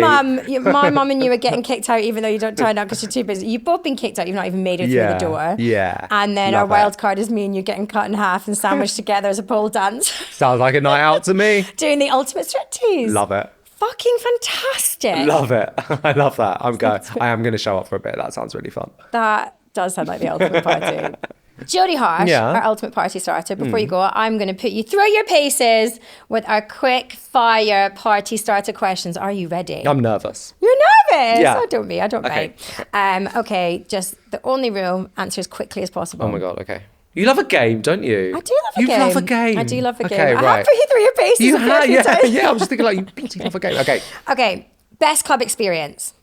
My mum and you are getting kicked out even though you don't turn up because you're too busy. You've both been kicked out. You've not even made it through the door. Yeah. And then our wild card is me and you getting cut in half and sandwiched together as a pole dance. Sounds like a night out to me. Doing the ultimate striptease. Love it. fucking fantastic. Love it. I love that. I am going to show up for a bit. That sounds really fun. That does sound like the ultimate party. Jodie Harsh, our ultimate party starter. Before you go, I'm going to put you through your paces with our quick fire party starter questions. Are you ready? I'm nervous. You're nervous? Yeah. Oh, don't be. I don't mind. Okay, just the only rule, answer as quickly as possible. Oh my God, okay. You love a game, don't you? I do love a game. You love a game. I do love a game. Okay, I right. have put you through your paces. You have, yeah. I'm just thinking like, you bloody love a game. Okay. Okay, best club experience.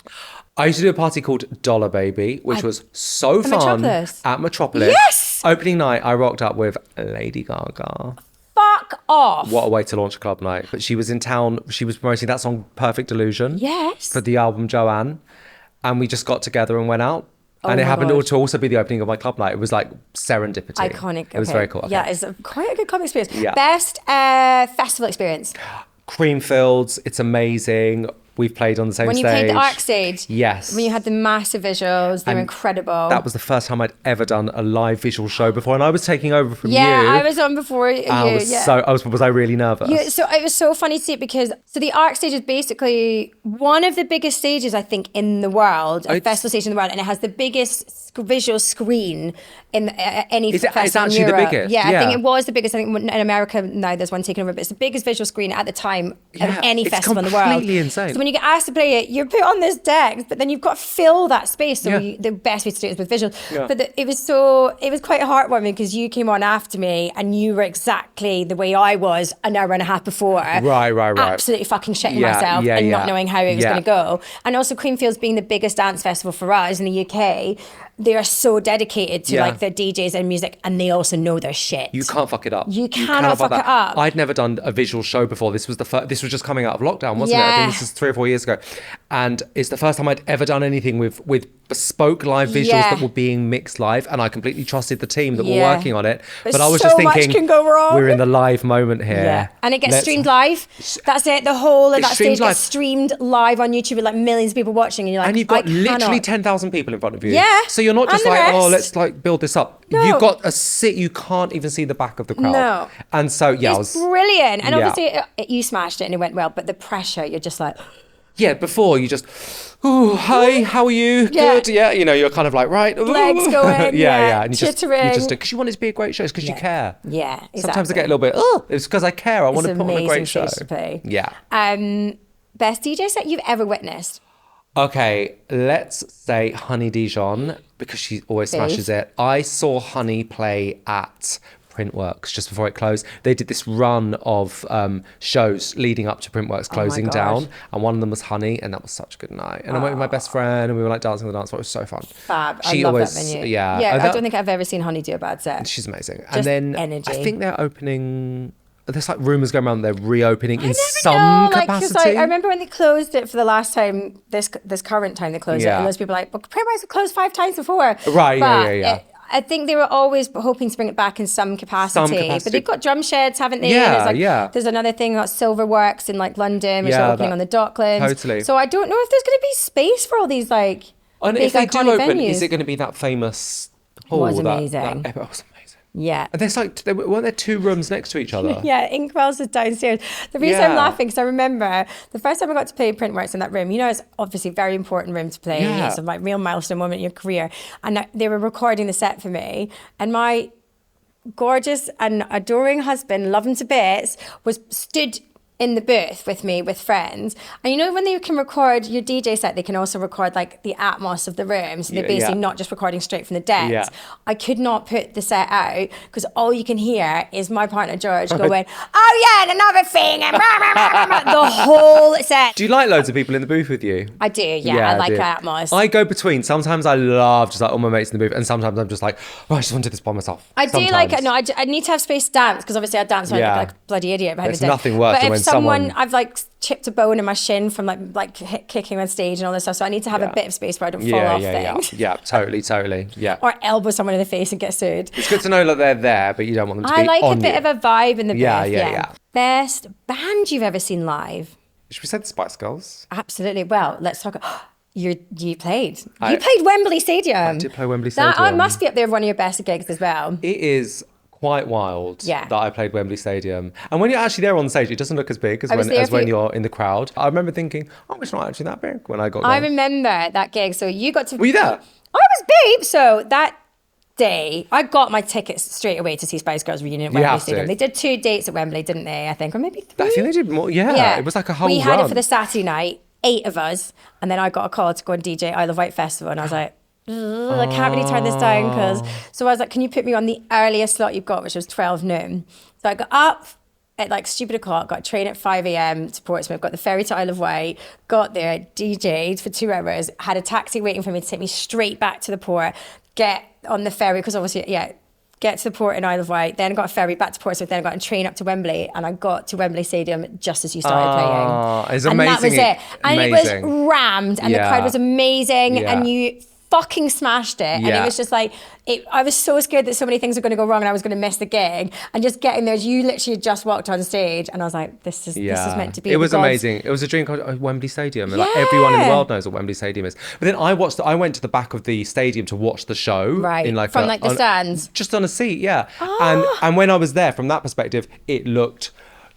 I used to do a party called Dollar Baby, which was so fun. Metropolis. At Metropolis. Yes! Opening night, I rocked up with Lady Gaga. Fuck off. What a way to launch a club night. But she was in town. She was promoting that song, Perfect Illusion. Yes. For the album Joanne. And we just got together and went out. And it happened to also be the opening of my club night. It was like serendipity. Iconic. It was very cool. Okay. Yeah, it's quite a good club experience. Yeah. Best festival experience. Creamfields. It's amazing. We've played on the same stage. When you played the Arc stage. Yes. When you had the massive visuals. They were incredible. That was the first time I'd ever done a live visual show before. And I was taking over from you. Yeah, I was on before you. Was I really nervous? Yeah, so it was so funny to see it because the Arc stage is basically one of the biggest stages, I think, in the world, a festival stage in the world. And it has the biggest visual screen in any festival it's actually in Europe. the biggest. Yeah, I think it was the biggest. I think in America now there's one taken over, but it's the biggest visual screen at the time of any festival in the world. It's completely insane. So when you get asked to play it, you're put on this deck, but then you've got to fill that space. So the best way to do it is with visuals. Yeah. But it was quite heartwarming because you came on after me and you were exactly the way I was an hour and a half before. Right. Absolutely fucking shitting myself and not knowing how it was going to go. And also Creamfields being the biggest dance festival for us in the UK, they are so dedicated to like their DJs and music, and they also know their shit. You can't fuck it up. You cannot fuck it up. I'd never done a visual show before. This was this was just coming out of lockdown, wasn't it? I think this is 3 or 4 years ago, and it's the first time I'd ever done anything with bespoke live visuals that were being mixed live, and I completely trusted the team that were working on it. But I was just thinking, much can go wrong. We're in the live moment here. Yeah, and it gets streamed live. That's it. The whole of that stage gets streamed live on YouTube with like millions of people watching, and you're like, and you've got literally 10,000 people in front of you. Yeah, so you're not just like, oh, let's like build this up. No. You've got a sit. You can't even see the back of the crowd. No, and so it's brilliant. And obviously, you smashed it and it went well. But the pressure, you're just like. Yeah, before you just, oh, hi, how are you? Good, yeah. You know, you're kind of like, right. Legs going, yeah. And you chittering. Because you want it to be a great show, because you care. Yeah, exactly. Sometimes I get a little bit, it's because I care. I want to put on a great show. To play. Yeah. Best DJ set you've ever witnessed? Okay, let's say Honey Dijon, because she always smashes it. I saw Honey play at Printworks just before it closed. They did this run of shows leading up to Printworks closing down, and one of them was Honey, and that was such a good night. And I went with my best friend, and we were like dancing on the dance floor. It was so fun. Fab. I love that venue. Yeah. I don't think I've ever seen Honey do a bad set. She's amazing. Just and then energy. I think they're opening. There's like rumours going around they're reopening in some capacity. I remember when they closed it for the last time, this current time they closed it, and those people were like, well, Printworks have closed 5 times before. Right, yeah. I think they were always hoping to bring it back in some capacity. But they've got drum sheds, haven't they? There's another thing about Silverworks in like London, which are opening on the Docklands. Totally. So I don't know if there's going to be space for all these like and big if they iconic do open, venues. is it going to be that famous hall? It was amazing. It was amazing. Yeah. And there's like, weren't there 2 rooms next to each other? Yeah, Inkwell's is downstairs. The reason I'm laughing, because I remember the first time I got to play Printworks in that room, you know, it's obviously a very important room to play. Yeah. It's a like real milestone moment in your career. And they were recording the set for me. And my gorgeous and adoring husband, love him to bits, stood in the booth with me with friends, and you know when they can record your DJ set, they can also record like the atmos of the room, so they're basically not just recording straight from the decks. I could not put the set out because all you can hear is my partner George going, oh yeah, and another thing, and the whole set. Do you like loads of people in the booth with you? I do, I like atmos. I go between. Sometimes I love just like all my mates in the booth, and sometimes I'm just like, oh, I just want to do this by myself. I do like it. No, I need to have space to dance, because obviously I dance like a bloody idiot behind the desk. Nothing worse than when someone I've like chipped a bone in my shin from like kicking on stage and all this stuff, so I need to have a bit of space where I don't fall off things. Yeah, totally. Yeah. Or elbow someone in the face and get sued. It's good to know that they're there, but you don't want them to be on you. I like a bit of a vibe in the booth. Yeah. Best band you've ever seen live? Should we say the Spice Girls? Absolutely. Well, let's talk. You played Wembley Stadium. I did play Wembley Stadium. That must be up there with one of your best gigs as well. It is quite wild Yeah. that I played Wembley Stadium. And when you're actually there on stage, it doesn't look as big as when you're in the crowd. I remember thinking, oh, it's not actually that big when I got there. I remember that gig. So you got to... Were you there? I was, babe. So that day, I got my tickets straight away to see Spice Girls reunion at Wembley Stadium. They did 2 dates at Wembley, didn't they? I think, or maybe 3. I think they did more. Yeah. It was like a whole We had run. it for the Saturday night, 8 of us, and then I got a call to go and DJ Isle of Wight Festival, and I was like, I can't really turn this down so I was like, can you put me on the earliest slot you've got, which was 12 noon? So I got up at like stupid o'clock, got a train at 5 a.m. to Portsmouth, got the ferry to Isle of Wight, got there, DJ'd for 2 hours, had a taxi waiting for me to take me straight back to the port, get on the ferry, because obviously, get to the port in Isle of Wight, then got a ferry back to Portsmouth, then I got a train up to Wembley, and I got to Wembley Stadium just as you started playing. It's and amazing. that was it. And it was rammed, and the crowd was amazing, and you fucking smashed it. And it was just like, I was so scared that so many things were going to go wrong and I was going to miss the gig. And just getting there, you literally just walked on stage, and I was like, this is meant to be. It was amazing. It was a dream called Wembley Stadium. And like everyone in the world knows what Wembley Stadium is. But then I went to the back of the stadium to watch the show. Right. In like from the stands. Just on a seat, yeah. And when I was there, from that perspective, it looked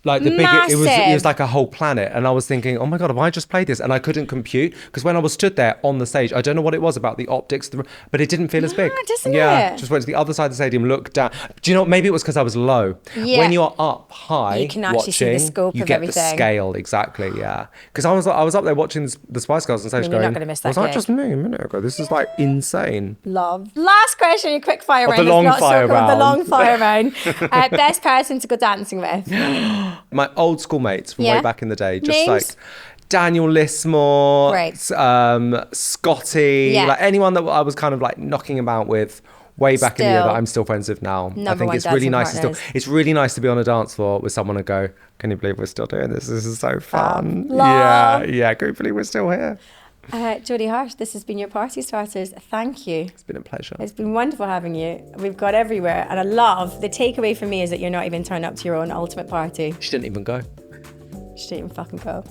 like the big, it was like a whole planet. And I was thinking, oh my God, have I just played this? And I couldn't compute, because when I was stood there on the stage, I don't know what it was about the optics, but it didn't feel as big. Doesn't it? Just went to the other side of the stadium, looked down. Do you know, maybe it was because I was low. Yeah. When you're up high, you can actually see the scope you of get everything. the scale, exactly, yeah. Because I was up there watching the Spice Girls on stage you're going, not gonna miss that was that gig. just me a minute ago? This is like insane. Love. Last question, your quick fire round. The long fire round. The long fire round. Best person to go dancing with? My old school mates from way back in the day. Just Names? like Daniel Lismore, Right. Scotty, like anyone that I was kind of like knocking about with way back in the year that I'm still friends with now. I think it's really nice it's really nice to be on a dance floor with someone and go, can you believe we're still doing this? This is so fun. Yeah, can you believe we're still here? Jodie Harsh, this has been your Party Starters. Thank you. It's been a pleasure. It's been wonderful having you. We've got everywhere, and I love the takeaway for me is that you're not even turned up to your own ultimate party. She didn't even go. She didn't even fucking go.